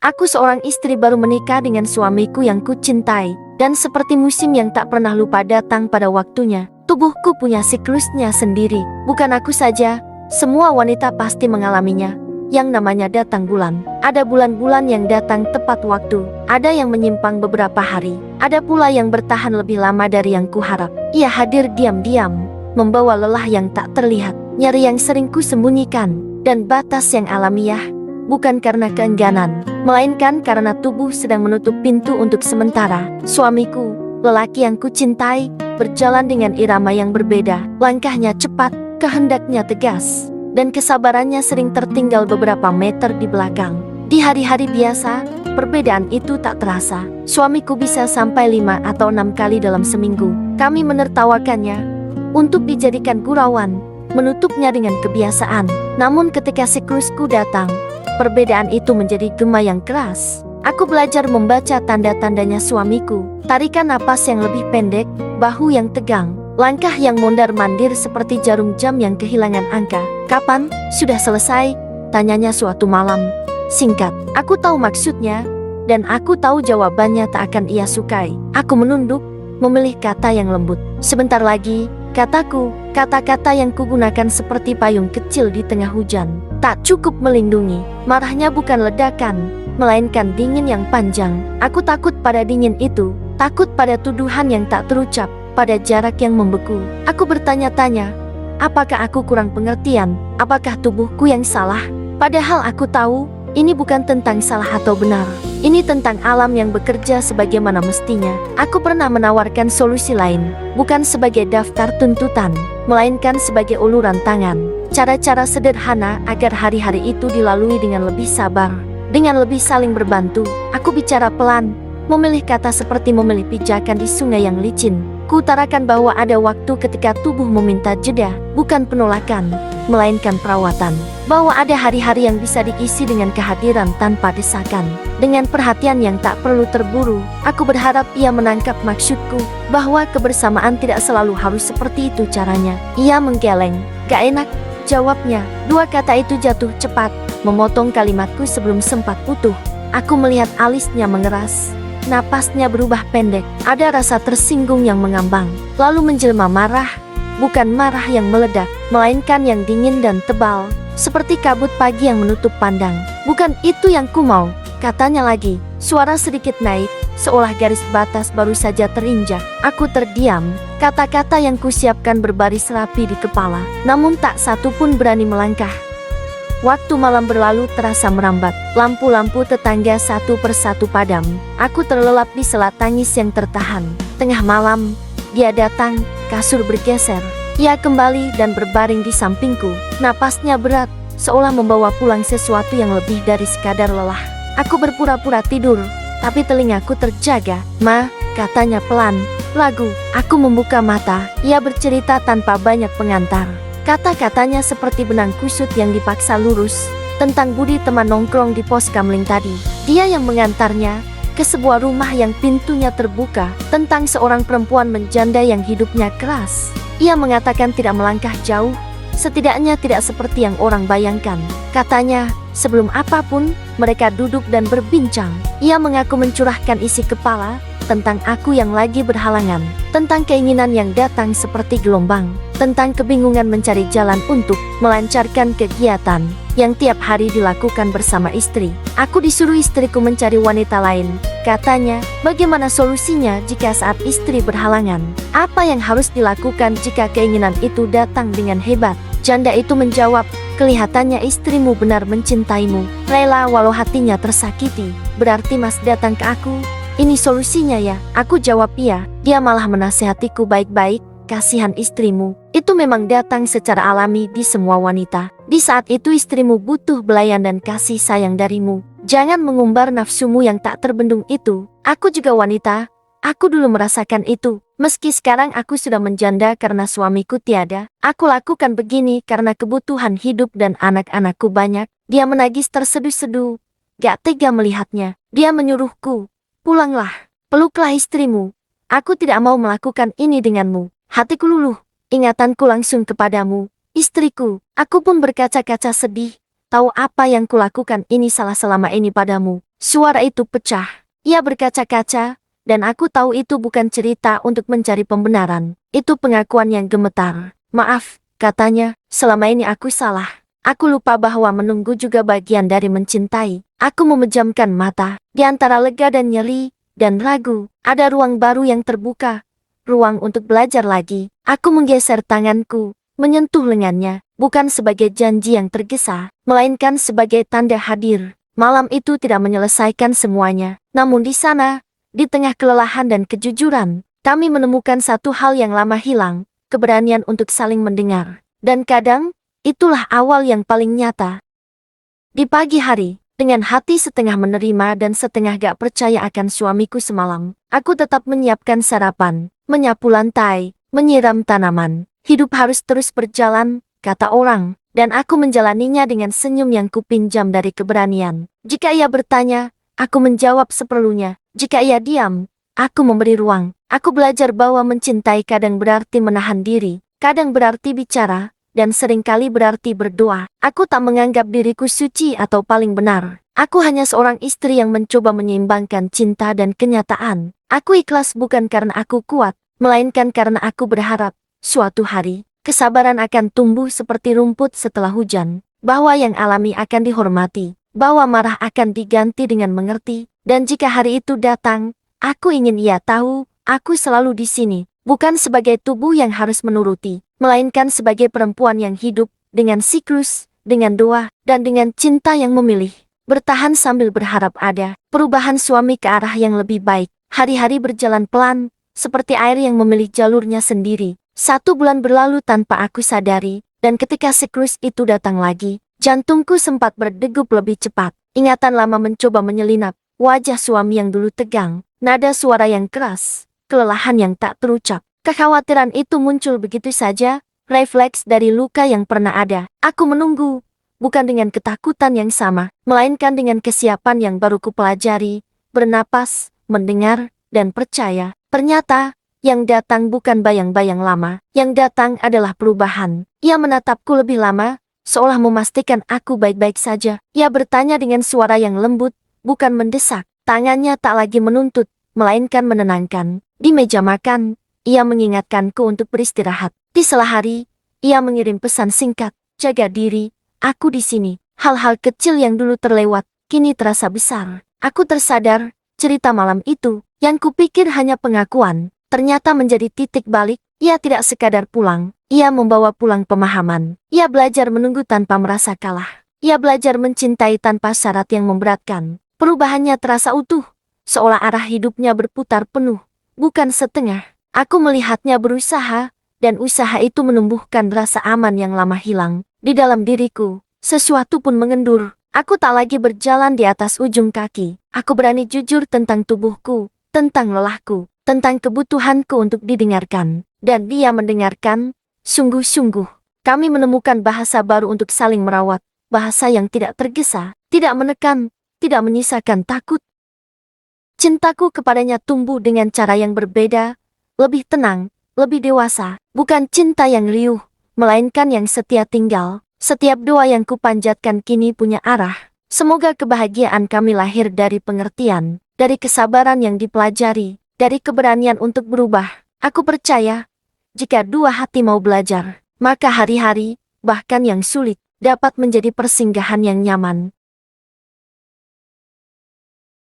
Aku seorang istri baru menikah dengan suamiku yang kucintai, dan seperti musim yang tak pernah lupa datang pada waktunya. Tubuhku punya siklusnya sendiri. Bukan aku saja, semua wanita pasti mengalaminya. Yang namanya datang bulan. Ada bulan-bulan yang datang tepat waktu. Ada yang menyimpang beberapa hari. Ada pula yang bertahan lebih lama dari yang kuharap. Ia hadir diam-diam, membawa lelah yang tak terlihat, nyeri yang sering kusembunyikan, dan batas yang alamiah. Bukan karena keengganan, melainkan karena tubuh sedang menutup pintu untuk sementara. Suamiku, lelaki yang kucintai, berjalan dengan irama yang berbeda. Langkahnya cepat, kehendaknya tegas, dan kesabarannya sering tertinggal beberapa meter di belakang. Di hari-hari biasa, perbedaan itu tak terasa. Suamiku bisa sampai 5 atau 6 kali dalam seminggu. Kami menertawakannya untuk dijadikan gurauan, menutupnya dengan kebiasaan. Namun ketika siklusku datang, perbedaan itu menjadi gema yang keras. Aku belajar membaca tanda-tandanya suamiku. Tarikan napas yang lebih pendek, bahu yang tegang, langkah yang mondar-mandir seperti jarum jam yang kehilangan angka. "Kapan? Sudah selesai?" tanyanya suatu malam. Singkat, aku tahu maksudnya, dan aku tahu jawabannya tak akan ia sukai. Aku menunduk, memilih kata yang lembut. "Sebentar lagi," kataku. Kata-kata yang kugunakan seperti payung kecil di tengah hujan. Tak cukup melindungi. Marahnya bukan ledakan, melainkan dingin yang panjang. Aku takut pada dingin itu, takut pada tuduhan yang tak terucap, pada jarak yang membeku. Aku bertanya-tanya, apakah aku kurang pengertian? Apakah tubuhku yang salah? Padahal aku tahu, ini bukan tentang salah atau benar. Ini tentang alam yang bekerja sebagaimana mestinya. Aku pernah menawarkan solusi lain, bukan sebagai daftar tuntutan, melainkan sebagai uluran tangan. Cara-cara sederhana agar hari-hari itu dilalui dengan lebih sabar, dengan lebih saling berbantu. Aku bicara pelan, memilih kata seperti memilih pijakan di sungai yang licin. Kuutarakan bahwa ada waktu ketika tubuh meminta jeda, bukan penolakan, melainkan perawatan. Bahwa ada hari-hari yang bisa diisi dengan kehadiran tanpa desakan, dengan perhatian yang tak perlu terburu. Aku berharap ia menangkap maksudku, bahwa kebersamaan tidak selalu harus seperti itu caranya. Ia menggeleng. "Gak enak," jawabnya. Dua kata itu jatuh cepat, memotong kalimatku sebelum sempat utuh. Aku melihat alisnya mengeras. Napasnya berubah pendek. Ada rasa tersinggung yang mengambang, lalu menjelma marah. Bukan marah yang meledak, melainkan yang dingin dan tebal, seperti kabut pagi yang menutup pandang. "Bukan itu yang ku mau," katanya lagi. Suara sedikit naik, seolah garis batas baru saja terinjak. Aku terdiam. Kata-kata yang kusiapkan berbaris rapi di kepala, namun tak satu pun berani melangkah. Waktu malam berlalu terasa merambat. Lampu-lampu tetangga satu persatu padam. Aku terlelap di sela tangis yang tertahan. Tengah malam, dia datang, kasur bergeser. Ia kembali dan berbaring di sampingku. Napasnya berat, seolah membawa pulang sesuatu yang lebih dari sekadar lelah. Aku berpura-pura tidur, tapi telingaku terjaga. "Ma," katanya pelan. "Lagu." Aku membuka mata. Ia bercerita tanpa banyak pengantar. Kata-katanya seperti benang kusut yang dipaksa lurus, tentang Budi teman nongkrong di pos kamling tadi. Dia yang mengantarnya ke sebuah rumah yang pintunya terbuka, tentang seorang perempuan menjanda yang hidupnya keras. Ia mengatakan tidak melangkah jauh, setidaknya tidak seperti yang orang bayangkan. Katanya, sebelum apapun, mereka duduk dan berbincang. Ia mengaku mencurahkan isi kepala, tentang aku yang lagi berhalangan, tentang keinginan yang datang seperti gelombang, tentang kebingungan mencari jalan untuk melancarkan kegiatan yang tiap hari dilakukan bersama istri. "Aku disuruh istriku mencari wanita lain," katanya. "Bagaimana solusinya jika saat istri berhalangan? Apa yang harus dilakukan jika keinginan itu datang dengan hebat?" Janda itu menjawab, "Kelihatannya istrimu benar mencintaimu, rela walau hatinya tersakiti. Berarti Mas datang ke aku. Ini solusinya ya?" Aku jawab iya. Dia malah menasihatiku baik-baik. "Kasihan istrimu. Itu memang datang secara alami di semua wanita. Di saat itu istrimu butuh belayan dan kasih sayang darimu. Jangan mengumbar nafsumu yang tak terbendung itu. Aku juga wanita. Aku dulu merasakan itu. Meski sekarang aku sudah menjanda karena suamiku tiada. Aku lakukan begini karena kebutuhan hidup dan anak-anakku banyak." Dia menagis terseduh-seduh. Gak tega melihatnya. Dia menyuruhku, "Pulanglah, peluklah istrimu. Aku tidak mau melakukan ini denganmu." Hatiku luluh, ingatanku langsung kepadamu, istriku. Aku pun berkaca-kaca sedih. tahu apa yang kulakukan ini salah selama ini padamu. Suara itu pecah. Ia berkaca-kaca, dan aku tahu itu bukan cerita untuk mencari pembenaran. Itu pengakuan yang gemetar. Maaf, katanya, selama ini aku salah. Aku lupa bahwa menunggu juga bagian dari mencintai. Aku memejamkan mata. Di antara lega dan nyeri, dan ragu, ada ruang baru yang terbuka. Ruang untuk belajar lagi. Aku menggeser tanganku, menyentuh lengannya, bukan sebagai janji yang tergesa, melainkan sebagai tanda hadir. Malam itu tidak menyelesaikan semuanya. Namun di sana, di tengah kelelahan dan kejujuran, kami menemukan satu hal yang lama hilang, keberanian untuk saling mendengar. Dan kadang, itulah awal yang paling nyata. Di pagi hari, dengan hati setengah menerima dan setengah gak percaya akan suamiku semalam, aku tetap menyiapkan sarapan, menyapu lantai, menyiram tanaman. Hidup harus terus berjalan, kata orang, dan aku menjalaninya dengan senyum yang kupinjam dari keberanian. Jika ia bertanya, aku menjawab seperlunya. Jika ia diam, aku memberi ruang. Aku belajar bahwa mencintai kadang berarti menahan diri, kadang berarti bicara, dan seringkali berarti berdoa. Aku tak menganggap diriku suci atau paling benar. Aku hanya seorang istri yang mencoba menyeimbangkan cinta dan kenyataan. Aku ikhlas bukan karena aku kuat, melainkan karena aku berharap, suatu hari, kesabaran akan tumbuh seperti rumput setelah hujan, bahwa yang alami akan dihormati, bahwa marah akan diganti dengan mengerti, dan jika hari itu datang, aku ingin ia tahu, aku selalu di sini, bukan sebagai tubuh yang harus menuruti, melainkan sebagai perempuan yang hidup, dengan siklus, dengan doa, dan dengan cinta yang memilih. Bertahan sambil berharap ada perubahan suami ke arah yang lebih baik. Hari-hari berjalan pelan, seperti air yang memilih jalurnya sendiri. 1 bulan berlalu tanpa aku sadari, dan ketika siklus itu datang lagi, jantungku sempat berdegup lebih cepat. Ingatan lama mencoba menyelinap, wajah suami yang dulu tegang, nada suara yang keras, kelelahan yang tak terucap. Kekhawatiran itu muncul begitu saja, refleks dari luka yang pernah ada. Aku menunggu, bukan dengan ketakutan yang sama, melainkan dengan kesiapan yang baru kupelajari, bernapas, mendengar, dan percaya. Ternyata, yang datang bukan bayang-bayang lama, yang datang adalah perubahan. Ia menatapku lebih lama, seolah memastikan aku baik-baik saja. Ia bertanya dengan suara yang lembut, bukan mendesak. Tangannya tak lagi menuntut, melainkan menenangkan. Di meja makan, ia mengingatkanku untuk beristirahat. Di sela hari, ia mengirim pesan singkat, jaga diri, aku di sini. Hal-hal kecil yang dulu terlewat, kini terasa besar. Aku tersadar, cerita malam itu, yang kupikir hanya pengakuan, ternyata menjadi titik balik. Ia tidak sekadar pulang, ia membawa pulang pemahaman. Ia belajar menunggu tanpa merasa kalah. Ia belajar mencintai tanpa syarat yang memberatkan. Perubahannya terasa utuh, seolah arah hidupnya berputar penuh, bukan setengah. Aku melihatnya berusaha, dan usaha itu menumbuhkan rasa aman yang lama hilang. Di dalam diriku, sesuatu pun mengendur. Aku tak lagi berjalan di atas ujung kaki. Aku berani jujur tentang tubuhku, tentang lelahku, tentang kebutuhanku untuk didengarkan. Dan dia mendengarkan, sungguh-sungguh. Kami menemukan bahasa baru untuk saling merawat, bahasa yang tidak tergesa, tidak menekan, tidak menyisakan takut. Cintaku kepadanya tumbuh dengan cara yang berbeda, lebih tenang, lebih dewasa, bukan cinta yang riuh, melainkan yang setia tinggal. Setiap doa yang kupanjatkan kini punya arah. Semoga kebahagiaan kami lahir dari pengertian, dari kesabaran yang dipelajari, dari keberanian untuk berubah. Aku percaya, jika dua hati mau belajar, maka hari-hari, bahkan yang sulit, dapat menjadi persinggahan yang nyaman.